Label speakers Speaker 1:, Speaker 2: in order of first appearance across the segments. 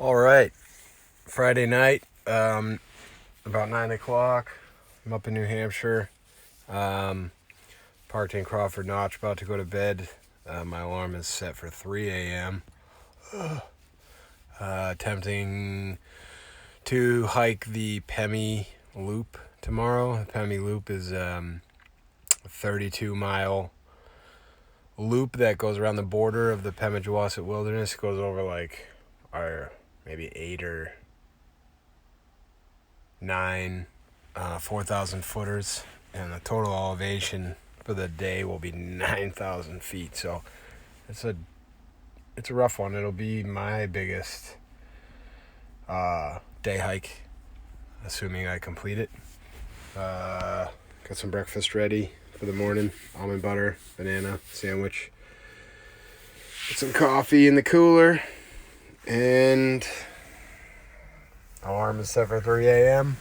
Speaker 1: All right, Friday night, about 9 o'clock. I'm up in New Hampshire, parked in Crawford Notch, about to go to bed. My alarm is set for 3 a.m. Attempting to hike the Pemi Loop tomorrow. The Pemi Loop is a 32-mile loop that goes around the border of the Pemigewasset Wilderness. It goes over maybe 8 or 9 4,000 footers, and the total elevation for the day will be 9,000 feet. So it's a rough one. It'll be my biggest day hike, assuming I complete it. Got some breakfast ready for the morning: almond butter, banana sandwich, get some coffee in the cooler, and alarm is set for 3 a.m.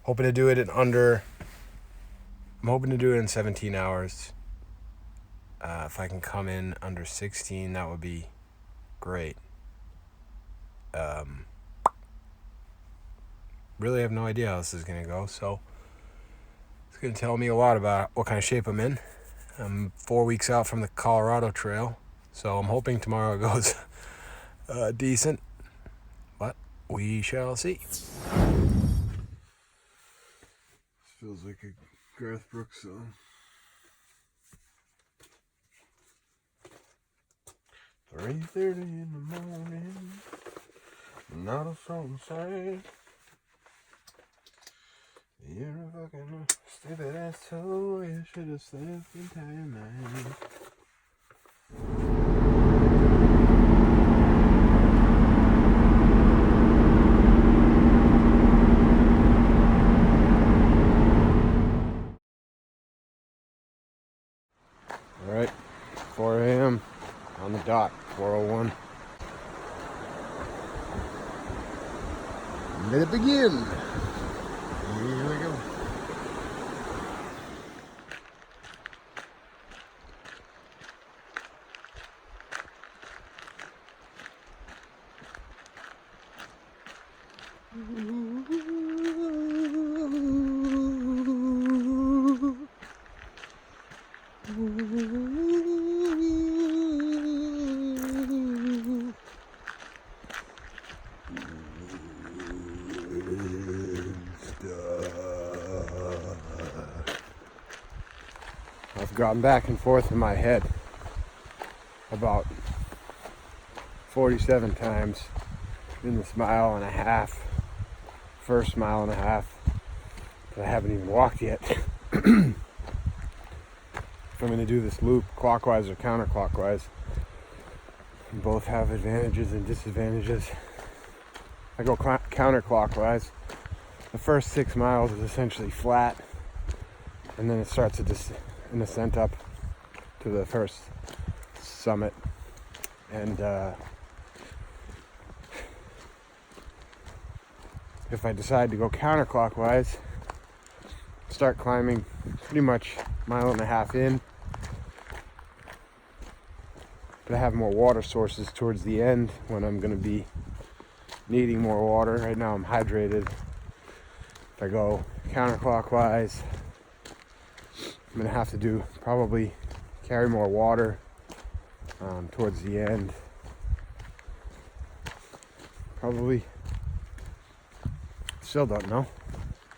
Speaker 1: Hoping to do it I'm hoping to do it in 17 hours. If I can come in under 16, that would be great. Really have no idea how this is going to go, so it's going to tell me a lot about what kind of shape I'm in. I'm 4 weeks out from the Colorado Trail, so I'm hoping tomorrow goes decent, but we shall see. Feels like a Garth Brooks song. 3:30 in the morning, not a soul in sight. You're a fucking stupid asshole. You should have slept the entire night. Alright, 4 a.m. on the dot, 4:01. Let it begin. Here we go. I've gone back and forth in my head about 47 times in this mile and a half, first mile and a half, that I haven't even walked yet. If I'm going to do this loop clockwise or counterclockwise, both have advantages and disadvantages. I go counterclockwise. The first 6 miles is essentially flat, and then it starts an ascent up to the first summit. And if I decide to go counterclockwise, start climbing pretty much a mile and a half in, but I have more water sources towards the end when I'm going to be needing more water. Right now I'm hydrated. If I go counterclockwise, I'm going to have to probably carry more water towards the end. Probably. Still don't know.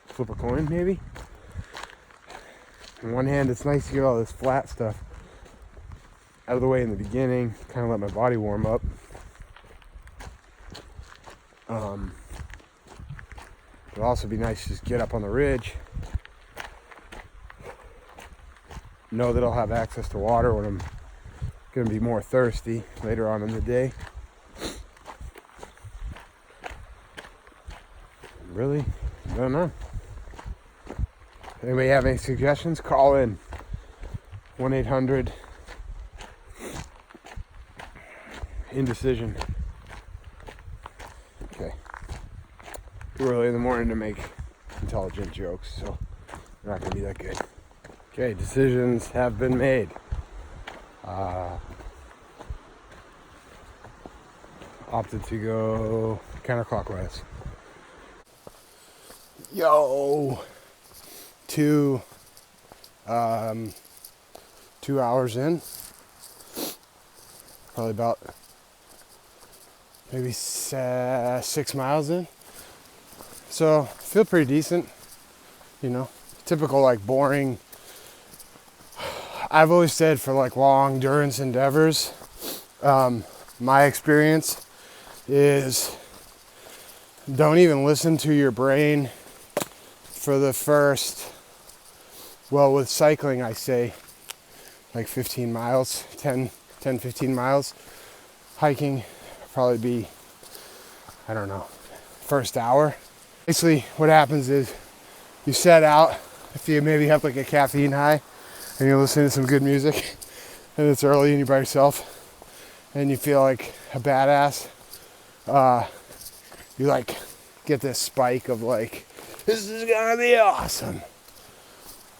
Speaker 1: Flip a coin, maybe? On one hand, it's nice to get all this flat stuff out of the way in the beginning, kind of let my body warm up. It'll also be nice to just get up on the ridge, know that I'll have access to water when I'm going to be more thirsty later on in the day. Really? I don't know. Anybody have any suggestions? Call in 1-800 indecision. Okay. Too early in the morning to make intelligent jokes, so they're not going to be that good. Okay, decisions have been made. opted to go counterclockwise. Yo, 2 hours in, probably about maybe 6 miles in. So feel pretty decent, you know, typical like boring. I've always said for like long endurance endeavors, my experience is don't even listen to your brain for the first, well, with cycling, I say like 15 miles, 15 miles. Hiking, probably be, I don't know, first hour. Basically, what happens is you set out, if you maybe have like a caffeine high, and you're listening to some good music, and it's early and you're by yourself, and you feel like a badass, you like get this spike of like, this is gonna be awesome.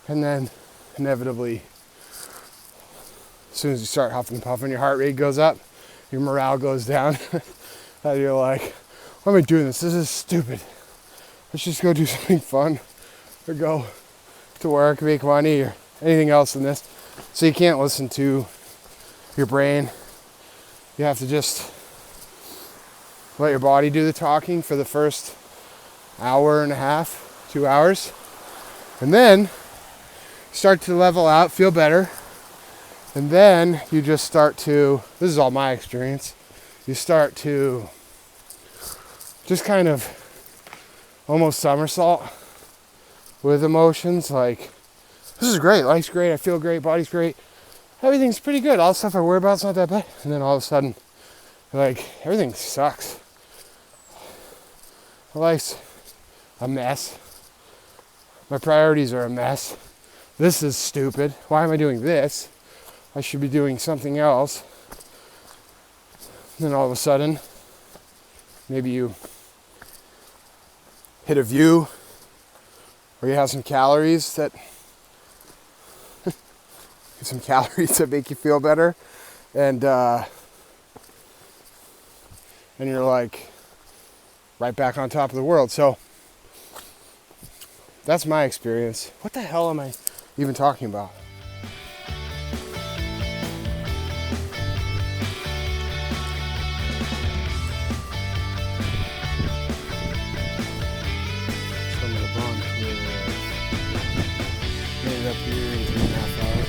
Speaker 1: And then inevitably, as soon as you start huffing and puffing, your heart rate goes up, your morale goes down, and you're like, why am I doing this? This is stupid. Let's just go do something fun, or go to work, make money, or anything else in this. So you can't listen to your brain. You have to just let your body do the talking for the first hour and a half, 2 hours. And then start to level out, feel better. And then you just start to, this is all my experience, you start to just kind of almost somersault with emotions. Like, this is great, life's great, I feel great, body's great, everything's pretty good, all the stuff I worry about is not that bad. And then all of a sudden, like, everything sucks. Life's a mess. My priorities are a mess. This is stupid. Why am I doing this? I should be doing something else. Then all of a sudden, maybe you hit a view, or you have some calories that make you feel better, and you're like right back on top of the world. So that's my experience. What the hell am I even talking about? Made it up here in 3.5 hours.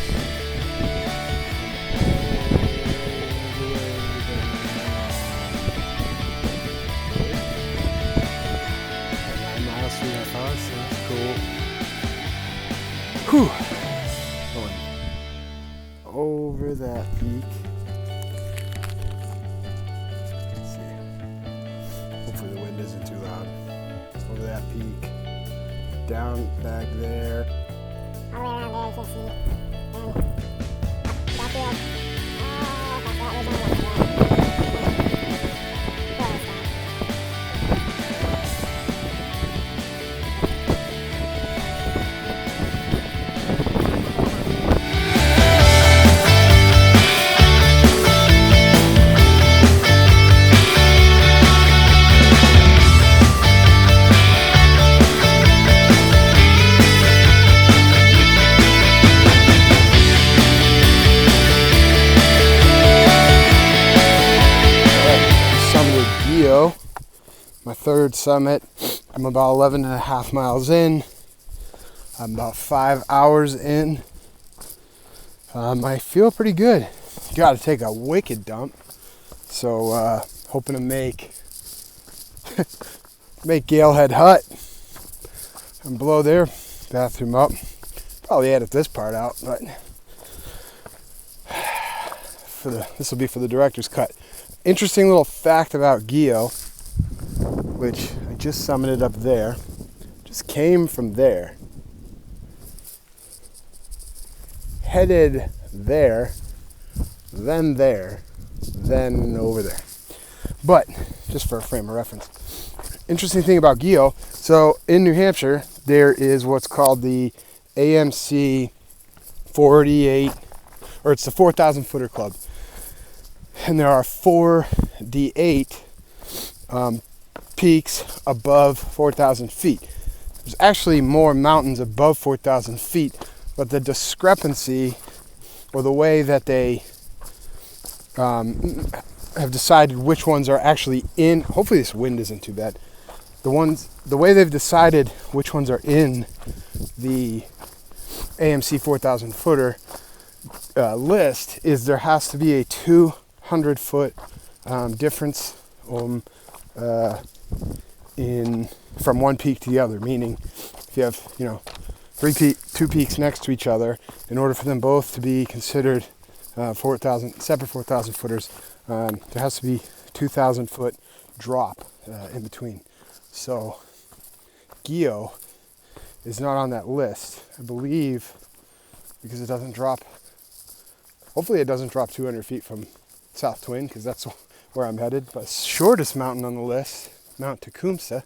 Speaker 1: 9 miles, 3.5 hours, so that's cool. Whew. Going over that peak. Let's see. Hopefully the wind isn't too loud. Over that peak. Down back there.
Speaker 2: All the way around there, you can see. And back here. Oh, back that way down.
Speaker 1: My third summit. I'm about 11.5 miles in. I'm about 5 hours in. I feel pretty good. Got to take a wicked dump. So hoping to make Galehead Hut and blow their bathroom up. Probably edit this part out, but this will be for the director's cut. Interesting little fact about Gio, which I just summited up there, just came from there, headed there, then over there. But just for a frame of reference, interesting thing about Gio, so in New Hampshire there is what's called the AMC 48, or it's the 4,000 footer club, and there are 4 D8 peaks above 4,000 feet. There's actually more mountains above 4,000 feet, but the discrepancy, or the way that they have decided which ones are actually in, hopefully this wind isn't too bad, the way they've decided which ones are in the AMC 4,000 footer list is there has to be a 200 foot difference in from one peak to the other, meaning if you have, you know, two peaks next to each other, in order for them both to be considered 4,000 separate 4,000 footers, there has to be 2,000 foot drop in between. So Gio is not on that list, I believe, because it doesn't drop. Hopefully it doesn't drop 200 feet from South Twin, because that's where I'm headed. But shortest mountain on the list, Mount Tecumseh,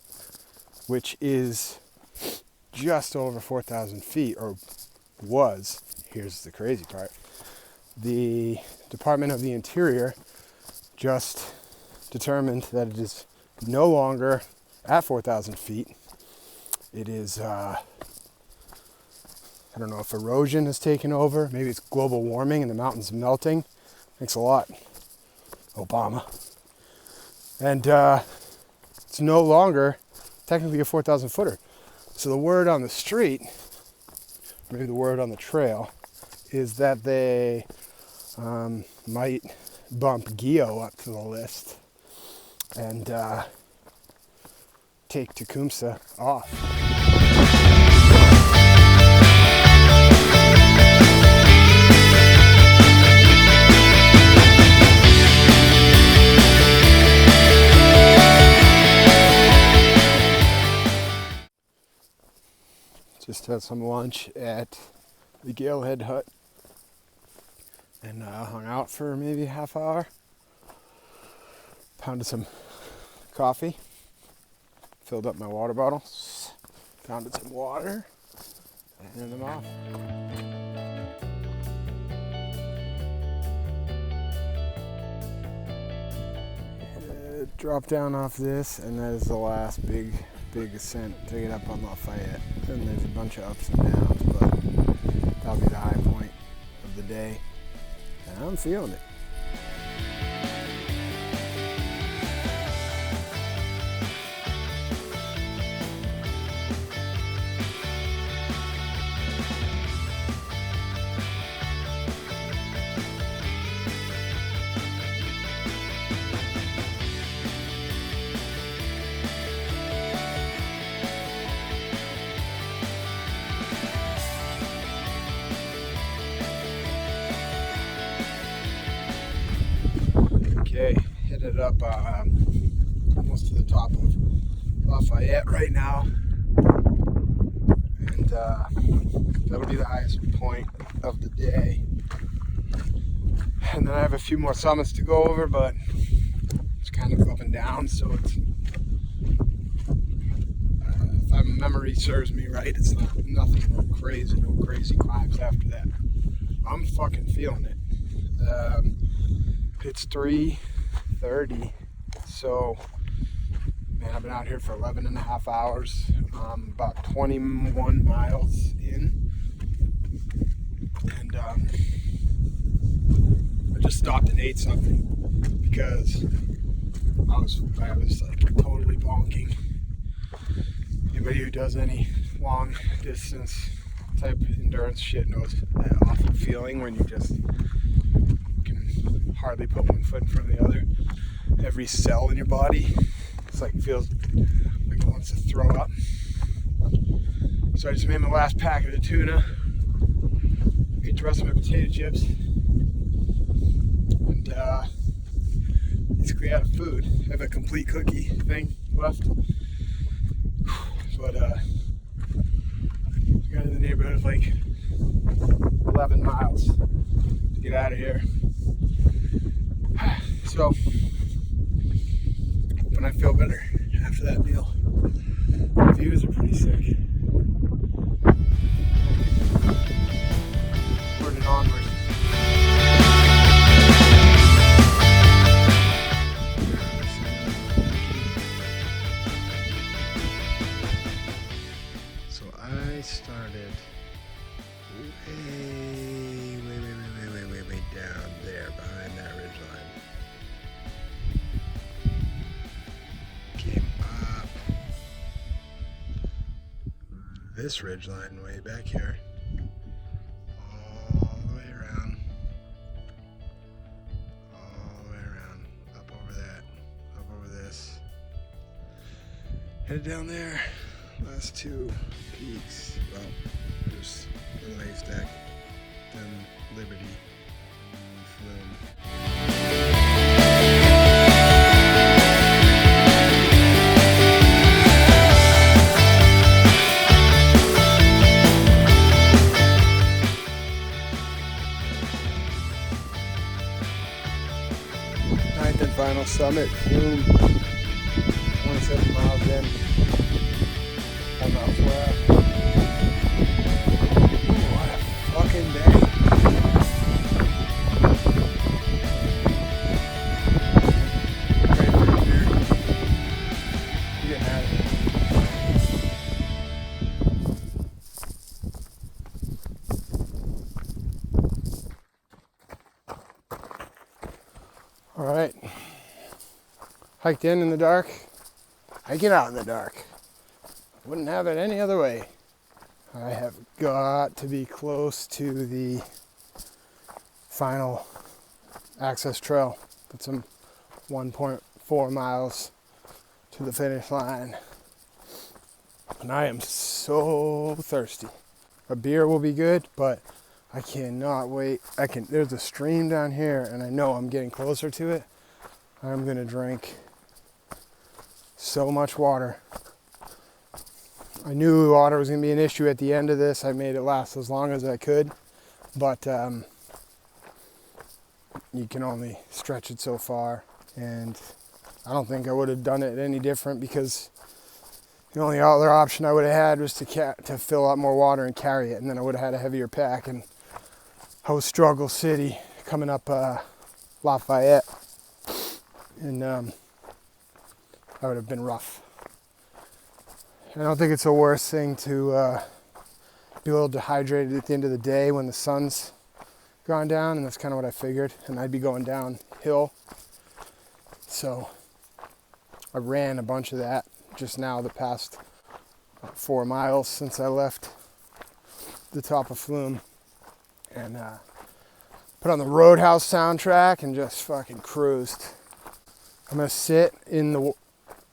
Speaker 1: which is just over 4,000 feet, or was. Here's the crazy part. The Department of the Interior just determined that it is no longer at 4,000 feet. It is, I don't know if erosion has taken over. Maybe it's global warming and the mountain's melting. Thanks a lot, Obama. And it's no longer technically a 4,000 footer. So the word on the street, maybe the word on the trail, is that they might bump Gio up to the list and take Tecumseh off. Just had some lunch at the Galehead Hut and hung out for maybe a half hour. Pounded some coffee, filled up my water bottles, pounded some water, and I'm off. Drop down off this, and that is the last big ascent to get up on Lafayette. And there's a bunch of ups and downs, but that'll be the high point of the day, and I'm feeling it. Okay, headed up almost to the top of Lafayette right now, and that'll be the highest point of the day. And then I have a few more summits to go over, but it's kind of up and down, so it's if my memory serves me right, it's no crazy climbs after that. I'm fucking feeling it. It's 3:30, so man, I've been out here for 11 and a half hours, about 21 miles in, and I just stopped and ate something because I was like totally bonking. Anybody who does any long distance type endurance shit knows that awful feeling when you just hardly put one foot in front of the other. Every cell in your body, it's like feels like it wants to throw up. So I just made my last packet of tuna, ate the rest of my potato chips, and basically out of food. I have a complete cookie thing left, but I got in the neighborhood of like 11 miles to get out of here. So, hoping I feel better after that meal. The views are pretty sick. Upward and onward. this ridgeline way back here. All the way around. All the way around. Up over that. Up over this. Headed down there. Last two peaks. Well, there's Little Haystack, then Liberty, and Flume. Ninth and final summit, Flume, 27 miles in. I'm out flat. What a fucking day. Ready for a beer? I'm getting out of here. All right. Hiked in the dark. Hiking out in the dark. Wouldn't have it any other way. I have got to be close to the final access trail. Put some 1.4 miles to the finish line. And I am so thirsty. A beer will be good, but I cannot wait. There's a stream down here and I know I'm getting closer to it. I'm gonna drink so much water. I knew water was going to be an issue at the end of this. I made it last as long as I could, but you can only stretch it so far, and I don't think I would have done it any different because the only other option I would have had was to fill out more water and carry it, and then I would have had a heavier pack, and I was Struggle City coming up Lafayette, and that would have been rough. I don't think it's the worst thing to be a little dehydrated at the end of the day when the sun's gone down, and that's kind of what I figured, and I'd be going downhill. So I ran a bunch of that just now the past 4 miles since I left the top of Flume, and put on the Roadhouse soundtrack and just fucking cruised. I'm gonna sit in the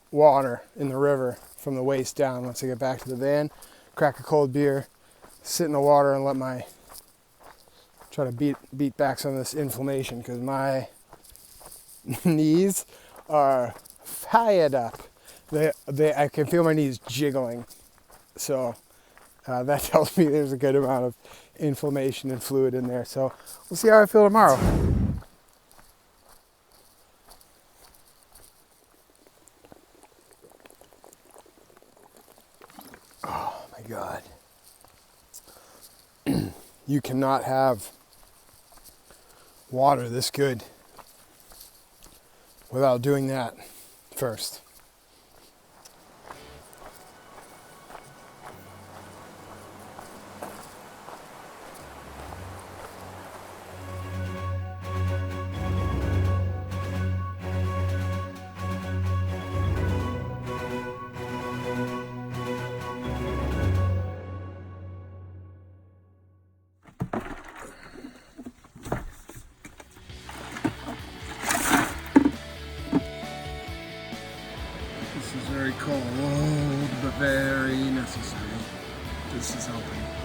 Speaker 1: water in the river from the waist down once I get back to the van, crack a cold beer, sit in the water and try to beat back some of this inflammation because my knees are fired up. I can feel my knees jiggling. So that tells me there's a good amount of inflammation and fluid in there. So we'll see how I feel tomorrow. Oh my God. You cannot have water this good without doing that first. This is very cold, but very necessary. This is helping.